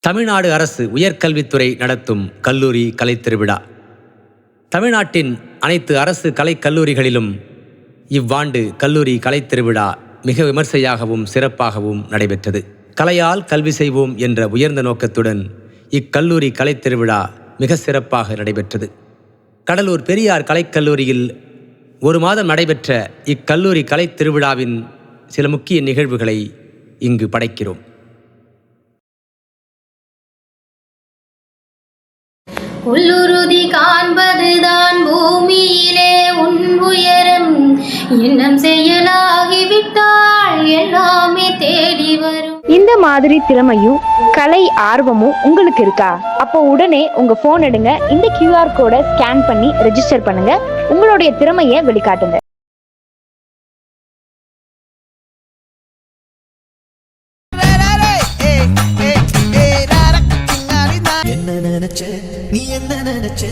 தமிழ்நாடு அரசு உயர்கல்வித்துறை நடத்தும் கல்லூரி கலைத்திருவிழா. தமிழ்நாட்டின் அனைத்து அரசு கலைக்கல்லூரிகளிலும் இவ்வாண்டு கல்லூரி கலைத்திருவிழா மிக விமர்சையாகவும் சிறப்பாகவும் நடைபெற்றது. கலையால் கல்வி செய்வோம் என்ற உயர்ந்த நோக்கத்துடன் இக்கல்லூரி கலைத்திருவிழா மிக சிறப்பாக நடைபெற்றது. கடலூர் பெரியார் கலைக்கல்லூரியில் ஒரு மாதம் நடைபெற்ற இக்கல்லூரி கலைத்திருவிழாவின் சில முக்கிய நிகழ்வுகளை இங்கு படைக்கிறோம். உள்ளுறுதி காண்பதுதான் பூமியிலே உன் உயரம், எண்ணம் செயலாகிவிட்டால் எல்லாமே தேடி வரும். இந்த மாதிரி திறமையும் கலை ஆர்வமும் உங்களுக்கு இருக்கா? அப்போ உடனே உங்க போன் எடுங்க, இந்த QR கோடை ஸ்கேன் பண்ணி ரெஜிஸ்டர் பண்ணுங்க, உங்களுடைய திறமையை வெளிக்காட்டுங்க. நீ என்ன நினைச்ச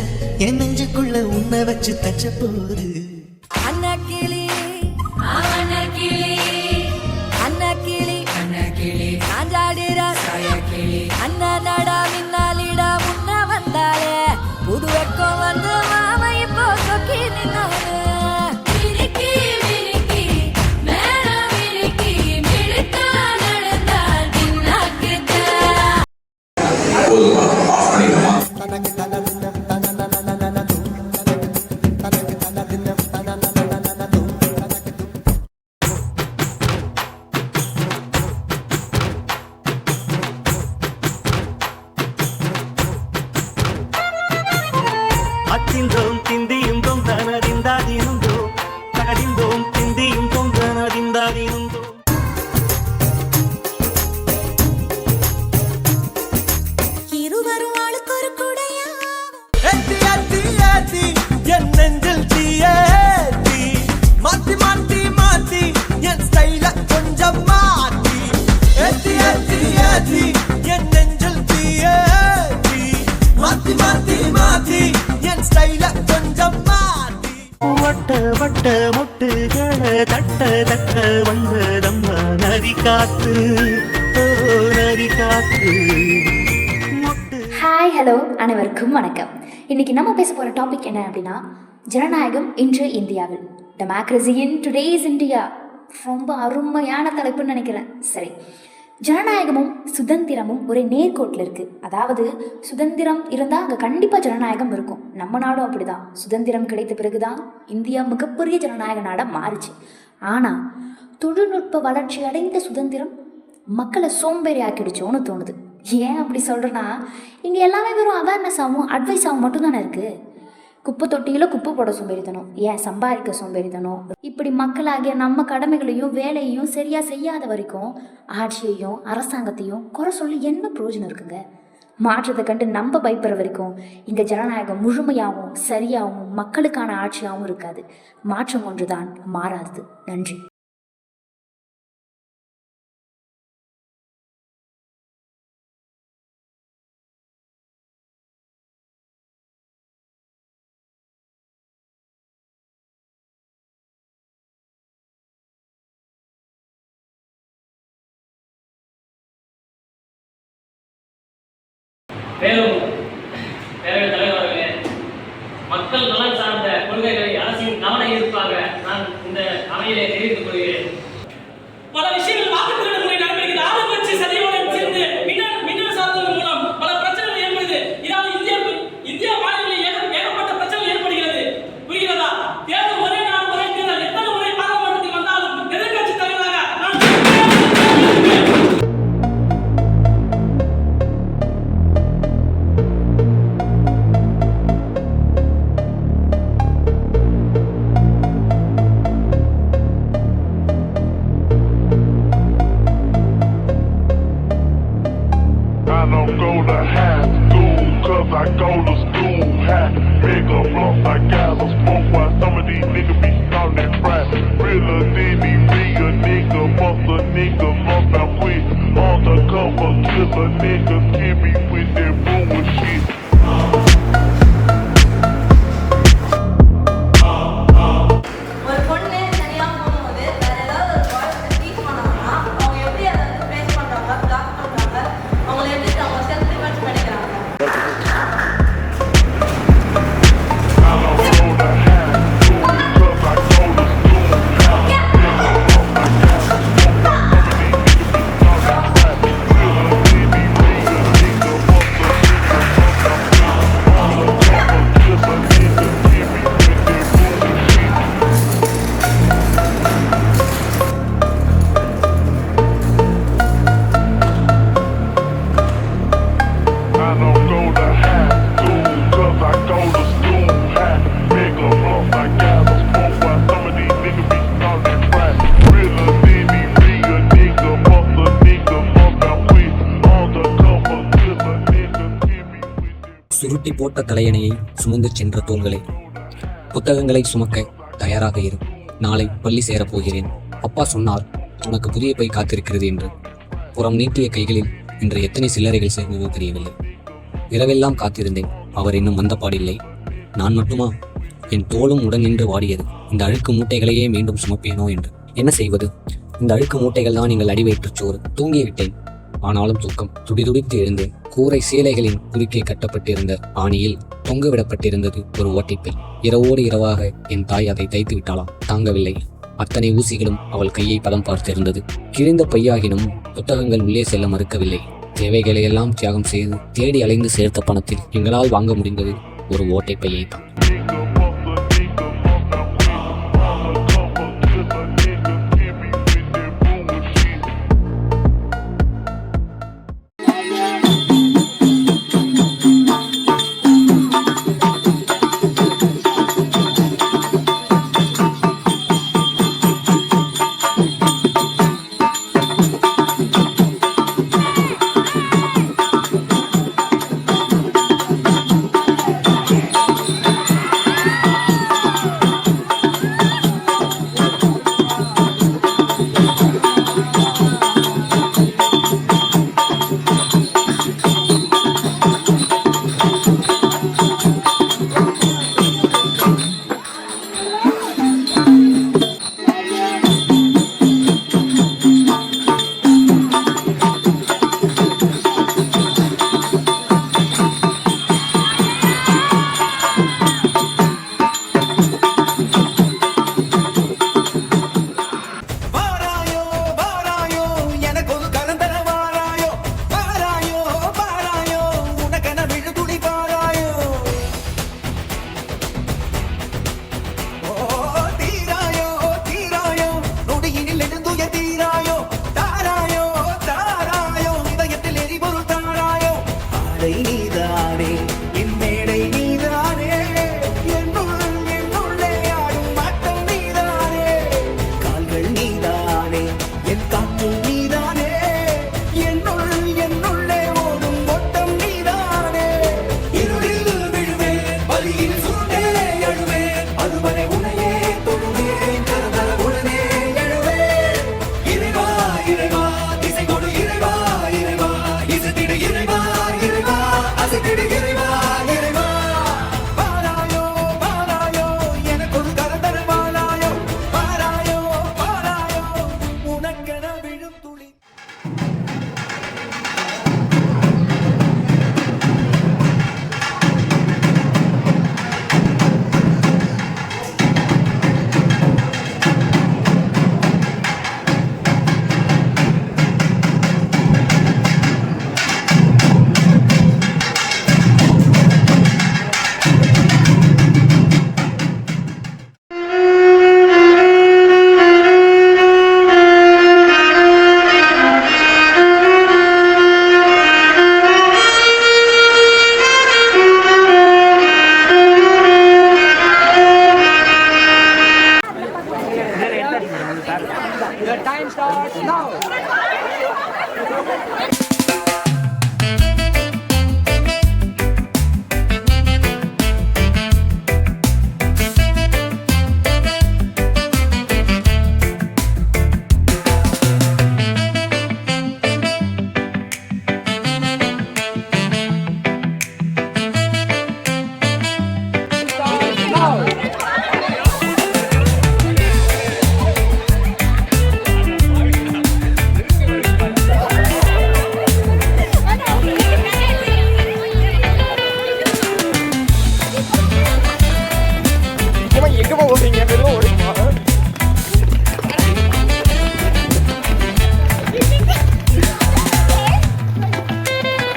என் நெஞ்சுக்குள்ள உன்னை வச்சு தச்ச போது அண்ணா கிளி அண்ணா கிளி நாஞ்சாடிரா கிளி அண்ணா நடா மின்னாலிடா முன்ன வந்தாலே புது வெக்கம் வந்து மாமா இப்போ சொக்கி நின்னாலே அத்திந்தோம் திந்தியும் தொந்தனதிந்தாதினுந்தோ தகதிந்தோம் திந்தியும் தொந்தனதிந்தாதினுந்தோ இருவரும் ஆளுக்கு ஒரு குடையா ஏத்தி ஏத்தி ஏத்தி என் நெஞ்சில் தீயேத்தி மாத்தி மாத்தி மாத்தி என் ஸ்டைல கொஞ்சம் மாத்தி ஏத்தி ஏத்தி ஏத்தி என் நெஞ்சில் தீயேத்தி மாத்தி மாத்தி மாத்தி என் ஸ்டைல கொஞ்சம் மாத்தி வட்ட வட்ட முட்டுகளை தட்ட தட்ட வந்ததம்மா நரி காத்து நரி காத்து. ஹாய், ஹலோ, அனைவருக்கும் வணக்கம். இன்னைக்கு நம்ம பேச போகிற டாபிக் என்ன அப்படின்னா, ஜனநாயகம் இன்று இந்தியாவில், டெமோக்ரஸி இன் டுடேஸ் இந்தியா. ரொம்ப அருமையான தலைப்புன்னு நினைக்கிறேன். சரி, ஜனநாயகமும் சுதந்திரமும் ஒரு நேர்கோட்டில் இருக்குது. அதாவது சுதந்திரம் இருந்தால் அங்கே கண்டிப்பாக ஜனநாயகம் இருக்கும். நம்ம நாடும் அப்படி தான். சுதந்திரம் கிடைத்த பிறகு தான் இந்தியா மிகப்பெரிய ஜனநாயக நாடாக மாறிச்சு. ஆனால் தொழில்நுட்ப வளர்ச்சி அடைந்த சுதந்திரம் மக்களை சோம்பேறி ஆக்கிடுச்சோன்னு தோணுது. ஏன் அப்படி சொல்கிறேன்னா, இங்கே எல்லாமே வெறும் அவேர்னஸ் ஆகும், அட்வைஸ் ஆகும் மட்டும்தானே இருக்குது. குப்பை தொட்டியில் குப்பை போட சோம்பேறித்தனம், ஏன் சம்பாதிக்க சோம்பேறித்தனம். இப்படி மக்களாகிய நம்ம கடமைகளையும் வேலையையும் சரியாக செய்யாத வரைக்கும் ஆட்சியையும் அரசாங்கத்தையும் குறை சொல்லி என்ன பிரயோஜனம் இருக்குங்க? மாற்றத்தை கண்டு நம்ம பயப்படுற வரைக்கும் இங்கே ஜனநாயகம் முழுமையாகவும் சரியாகவும் மக்களுக்கான ஆட்சியாகவும் இருக்காது. மாற்றம் ஒன்றுதான் மாறாது. நன்றி. மேலும் பேரவைத் தலைவர்களே, மக்கள் நலன் சார்ந்த கொள்கைகளை அரசின் கவன ஈர்ப்பாக நான் இந்த அவையிலே தெரிவித்துக் கொள்கிறேன். பல விஷயங்கள் வாக்குறுதி முறை நடைபெறுகிறது. ஆளுங்கட்சி சதியுடன் சேர்ந்து மின்னணு சாதனங்கள் மூலம் பல பிரச்சனைகள் ஏற்படுது. இதனால் இந்தியா மாநிலங்களில் ஏகப்பட்ட பிரச்சனைகள் ஏற்படுகிறது. புரிகிறதா? தேர்தல் ஒரே நாள் ஒரே தேர்தல். எத்தனை முறை பாராளுமன்றத்தில் வந்தாலும் எதிர்கட்சி தலைவராக நான் I go to school, hat, big up blunts like gather smoke while some of these niggas be starting that rap. Realer than me, real nigga, muscle nigga, must I quit. Undercover killer niggas, kill me with that bullshit. ஒரு பொண்ணு தனியா போகும்போது வேற ஏதாவது ஒரு boys teach பண்ணாங்கன்னா அவங்க எப்படி அதை ஃபேஸ் பண்றாங்க, பிளாக் பண்றாங்க, அவங்களை எப்படி அவங்க செல்ஃப் சுருட்டி போட்ட தலையணையை சுமந்து சென்ற தோள்களே, புத்தகங்களை சுமக்க தயாராக இரு. நாளை பள்ளி சேரப் போகிறேன். அப்பா சொன்னார் உனக்கு புதிய பை காத்திருக்கிறது என்று. புறம் நீட்டிய கைகளில் இன்று எத்தனை சில்லறைகள் சேர்ந்ததோ தெரியவில்லை. இரவெல்லாம் காத்திருந்தேன். அவர் இன்னும் வந்தபாடில்லை. நான் மட்டுமா? என் தோளும் உடன் நின்று வாடியது. இந்த அழுக்கு மூட்டைகளையே மீண்டும் சுமப்பேனோ என்று. என்ன செய்வது? இந்த அழுக்கு மூட்டைகள் தான் எங்கள் அடிவயிற்றுச் சோறு. தூங்கிவிட்டேன். ஆனாலும் தூக்கம். துடிதுடித்து எழுந்தேன். கூரை சேலைகளின் குறுக்கே கட்டப்பட்டிருந்த ஆணியில் தொங்கவிடப்பட்டிருந்தது ஒரு ஓட்டைப்பை. இரவோடு இரவாக என் தாய் அதை தைத்து விட்டாளாம். தாங்கவில்லை. அத்தனை ஊசிகளும் அவள் கையை பதம் பார்த்திருந்தது. கிழிந்த பையாகினும் புத்தகங்கள் உள்ளே செல்ல மறுக்கவில்லை. தேவைகளையெல்லாம் தியாகம் செய்து தேடி அலைந்து சேர்த்த பணத்தில் எங்களால் வாங்க முடிந்தது ஒரு ஓட்டைப்பையை தான்.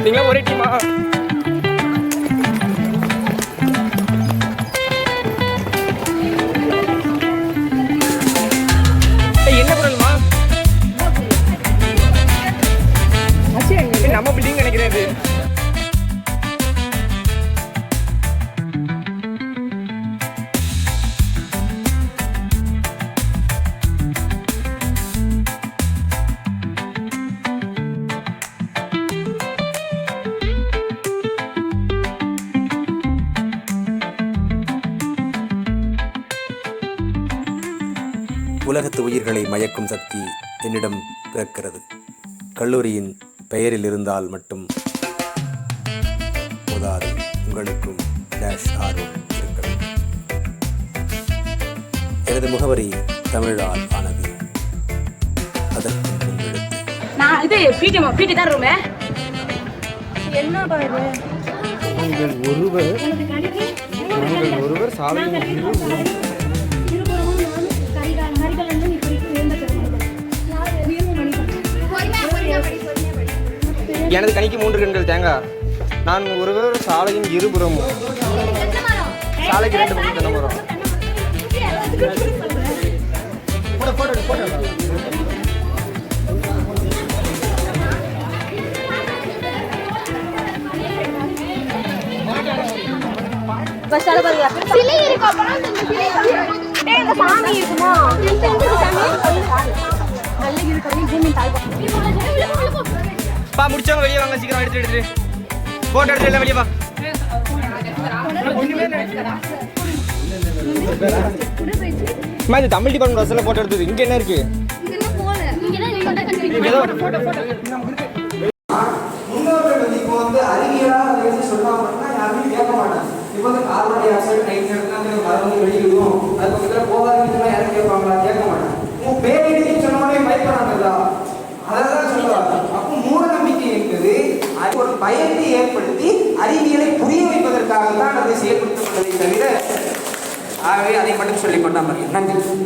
நீங்க ஒரே டீமா? என்ன பொருள்மா? நம்ம பில்டிங் நினைக்கிறேன் இது. உலகத்து உயிர்களை மயக்கும் சக்தி என்னிடம் பிறக்கிறது. கல்லூரியின் பெயரில் இருந்தால் மட்டும் போதாது, உங்களுக்கும் டேஷ் ஆர்வம் இருக்கிறது. எனது முகவரி தமிழால் ஆனது, அதற்கு முன்னெடுத்து நான் இது பிடி தான் ரூமே. என்ன பாரு ஒருவர் சாலையில் எனது கணிக்கு 3 கண்கள் தேங்காய். நான் ஒருவர் சாலையின் இருபுறமும். சாலைக்கு 2 பக்கம் தென்னை மரம். பா முடிச்சவங்க வெளியே வாங்க, சீக்கிரம் எடுத்து போட்டோ எடுத்து எல்லாம் வெளியே வா. இது தமிழ் டிபார்ட்மெண்ட் பஸ்ல போட்டோ எடுத்தது. இங்க என்ன இருக்கு? முன்னோர்கள் இப்போ அறிவியலாக சொன்னாங்கன்னா யாருமே கேட்க மாட்டாங்க. இப்போ கார்பன் டை ஆக்சைடு நைட்ரஜன் கலந்து வெளியிடுவோம், அது பக்கத்தில் போகாதீங்கன்னா யாரும் கேட்பாங்களா? கேட்க மாட்டாங்க. பேரிடின்னு சொன்னோடனே பயப்படாங்களா? அதான் சொல்லுவாங்க. அப்போ மூட நம்பிக்கை என்பது ஒரு பயத்தை ஏற்படுத்தி அறிவியலை புரிய வைப்பதற்காக தான் அதை செயல்படுத்தப்பட்டதை தவிர, ஆகவே அதை மட்டும் சொல்லிக்கொண்டா மாதிரி. நன்றி.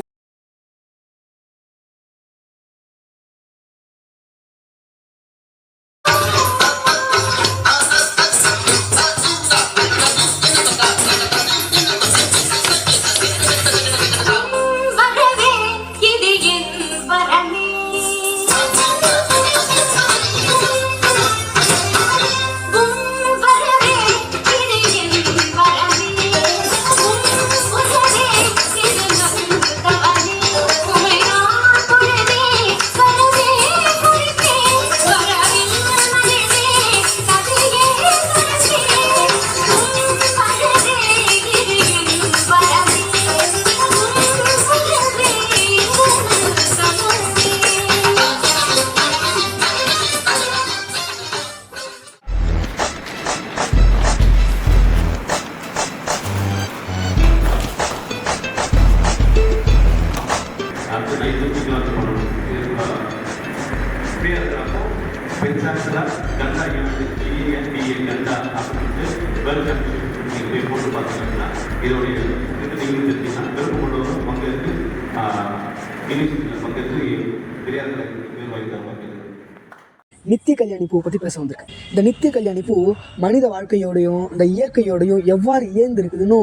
நித்திய கல்யாணி பூ பற்றி பேச வந்திருக்கேன். இந்த நித்திய கல்யாணி பூ மனித வாழ்க்கையோடையும் இந்த இயற்கையோடையும் எவ்வாறு இயந்து இருக்குதுன்னு,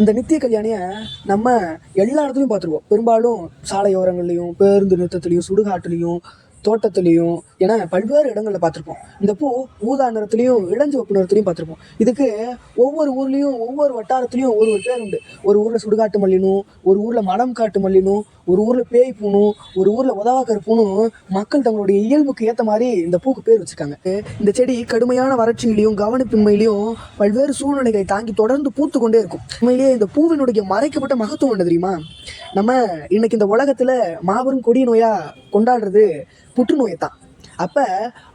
இந்த நித்திய கல்யாணியை நம்ம எல்லா இடத்துலையும் பார்த்துருவோம். பெரும்பாலும் சாலையோரங்கள்லையும், பேருந்து நிறுத்தத்துலையும், சுடுகாட்டுலையும், தோட்டத்துலேயும் என பல்வேறு இடங்களில் பார்த்துருப்போம். இந்த பூ ஊதா நிறத்துலையும் இளஞ்சிவப்பு நிறத்துலையும் பார்த்துருப்போம். இதுக்கு ஒவ்வொரு ஊர்லேயும் ஒவ்வொரு வட்டாரத்துலேயும் ஒரு பேர் உண்டு. ஒரு ஊரில் சுடுகாட்டு மல்லினும், ஒரு ஊரில் மலம் காட்டு மல்லினும், ஒரு ஊரில் பேய் பூணும், ஒரு ஊரில் உதவாக்கர் பூணும் மக்கள் தங்களுடைய இயல்புக்கு ஏற்ற மாதிரி இந்த பூக்கு பேர் வச்சுருக்காங்க. இந்த செடி கடுமையான வறட்சியிலையும் கவனிப்பின்மையிலையும் பல்வேறு சூழ்நிலைகளை தாங்கி தொடர்ந்து பூத்து கொண்டே இருக்கும். உண்மையிலேயே இந்த பூவினுடைய மறைக்கப்பட்ட மகத்துவம் என்ன தெரியுமா? நம்ம இன்னைக்கு இந்த உலகத்தில் மாபெரும் கொடிய நோயாக கொண்டாடுறது புற்றுநோயை தான்.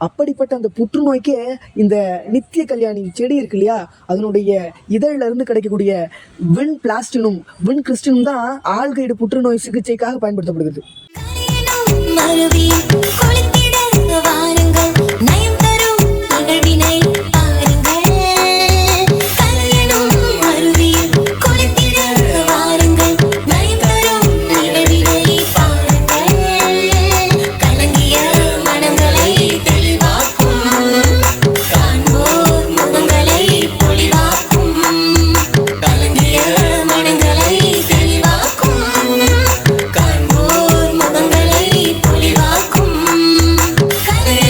அப்படிப்பட்ட அந்த புற்றுநோய்க்கே இந்த நித்திய கல்யாணி செடி இருக்கு இல்லையா, அதனுடைய இதழில் இருந்து கிடைக்கக்கூடிய வின் பிளாஸ்டினும் வின் கிறிஸ்டினும் தான் ஆல்கைடு புற்றுநோய் சிகிச்சைக்காக பயன்படுத்தப்படுகிறது. கலை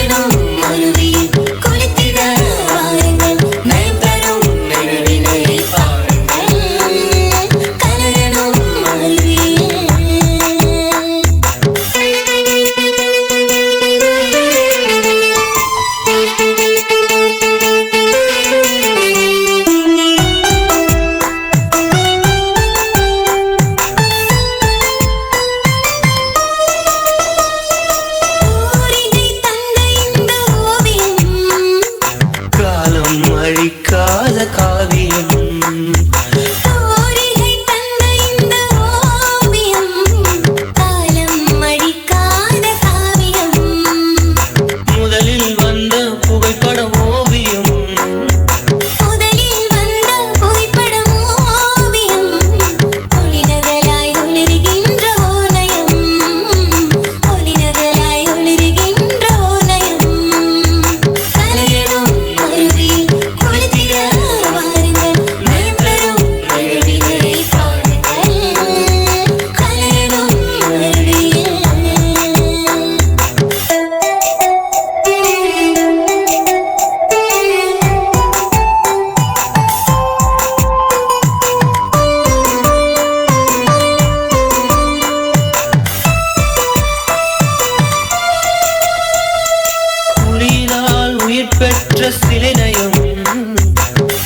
அபிநயம்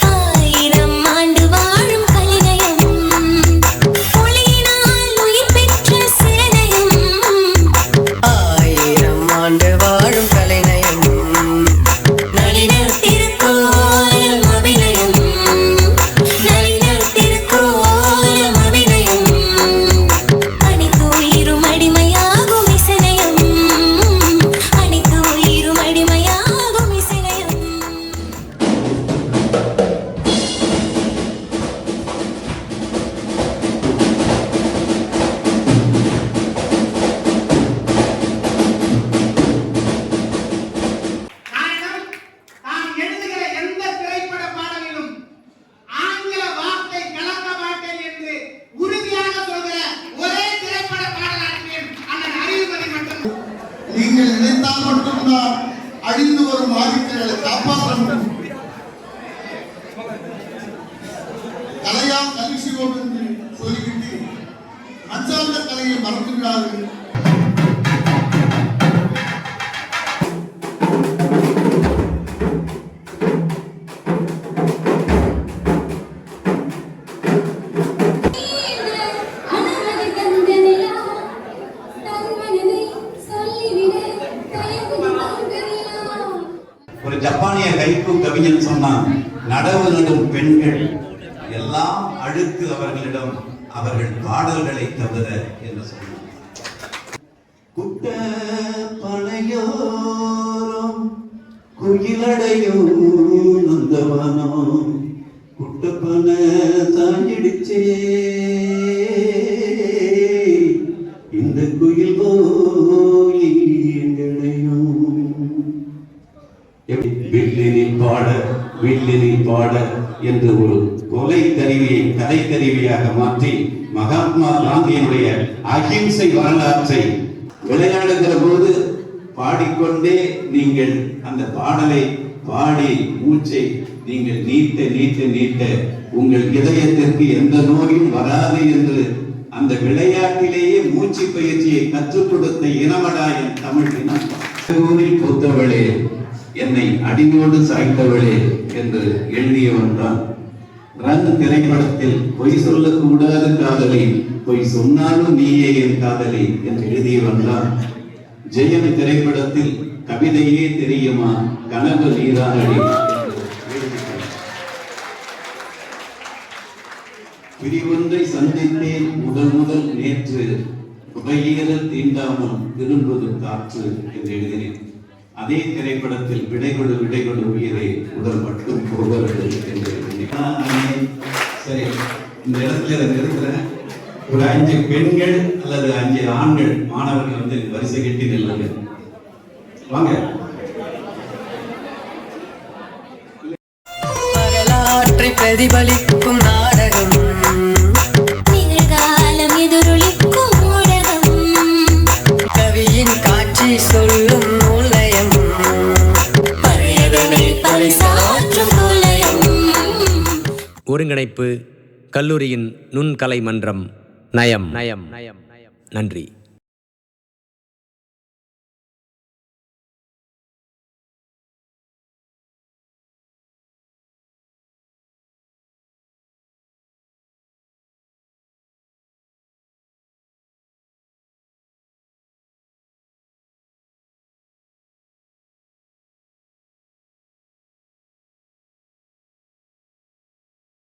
ஆயிரம் ஆண்டு வாழும் கலைநயம் ஒளியினால் உயிர் பெற்ற சிறநயம் ஆயிரம் ஆண்டு வாழும் கலைநயம் நளின திருக்கோலம் அபிநயம் நளின திருக்கோலம் அபிநயம் அனைத்து உயிரும் அடிமையாகும் இசைநயம் அனைத்து உயிரும் அடிமையாகும் இசைநயம் நான் எழுதுகிற எந்த திரைப்பட பாடலிலும் ஆங்கில வார்த்தை கலக்க மாட்டேன் என்று உறுதியாக சொல்கிற ஒரே திரைப்பட பாடலாசிரியர் அண்ணன் அறிவுமதி மட்டும். நீங்கள் நினைத்தால் மட்டும்தான் அழிந்து வரும் ஆதிக்கங்களை காப்பாற்ற முடியும். கலையாம் கல்வி சிவம் என்று சொல்லிவிட்டு அஞ்சாந்த கலையை மறந்து விடாது. அனமதி தந்தனையா தன்மனதை சொல்லிவிட தயங்குது தங்கனியா ஒரு ஜப்பானிய கைக்கு கவிஞன் சொன்னான், நடவு நடும் பெண்கள் எல்லாம் அழுக்கு அவர்களிடம், அவர்கள் பாடல்களை தவிர என்று சொன்னான். குட்ட பனையோரம் குயிலடையோ நந்தவனோ குட்டப்பன தாங்கிடுச்சே இந்த குயில் போலி எங்களையும் வில்லினில் பாட வில்லினில் பாட என்று ஒரு கொலை கருவியை கதை கருவியாக மாற்றி மகாத்மா காந்தியினுடைய அகிம்சை வரலாற்றை விளையாடுகிற போது பாடிக்கொண்டே நீங்கள் அந்த பாடலை பாடி மூச்சை நீங்கள் நீட்ட நீட்ட நீட்ட உங்கள் இதயத்திற்கு எந்த நோயும் வராது என்று அந்த விளையாட்டிலேயே மூச்சு பயிற்சியை கற்றுக் கொடுத்த இனமடா என் தமிழ் இனம். ஊரில் பூத்தவளே என்னை அடியோடு சாய்த்தவளே என்று எழுதியவன் தான். ரன் திரைப்படத்தில் பொய் சொல்லக்கூடாது காதலி, பொய் சொன்னாலும் நீயே என் காதலி என்று எழுதியவன் தான். ஜெயம் திரைப்படத்தில் கவிதையே தெரியுமா கனவு நீரானடி. பிரிவொன்றை சந்தித்தேன் முதல் நேற்று, புகையீரல் தீண்டாமல் திரும்புது காற்று என்று எழுதினேன். அதே திரைப்படத்தில் விடைகொடு விடைகொடு உயிரை உடல் மட்டும் போகிறது என்று எழுதினேன். சரி, இந்த இடத்துல இதை நிறுத்துறேன். ஒரு 5 பெண்கள் அல்லது 5 ஆண்கள் மாணவர்கள் வந்து வரிசை கட்டி நில்லுங்க. வாங்க. வரலாற்றை பிரதிபலிக்கும் நாடகம், நிகழ்காலம் எதிரொலிக்கும் ஊடகம், கவியின் காட்சி சொல்லும் நூலயம், பழையதனை பரிசாற்றும் குலயம். ஒருங்கிணைப்பு கல்லூரியின் நுண்கலை மன்றம் நயம். நன்றி.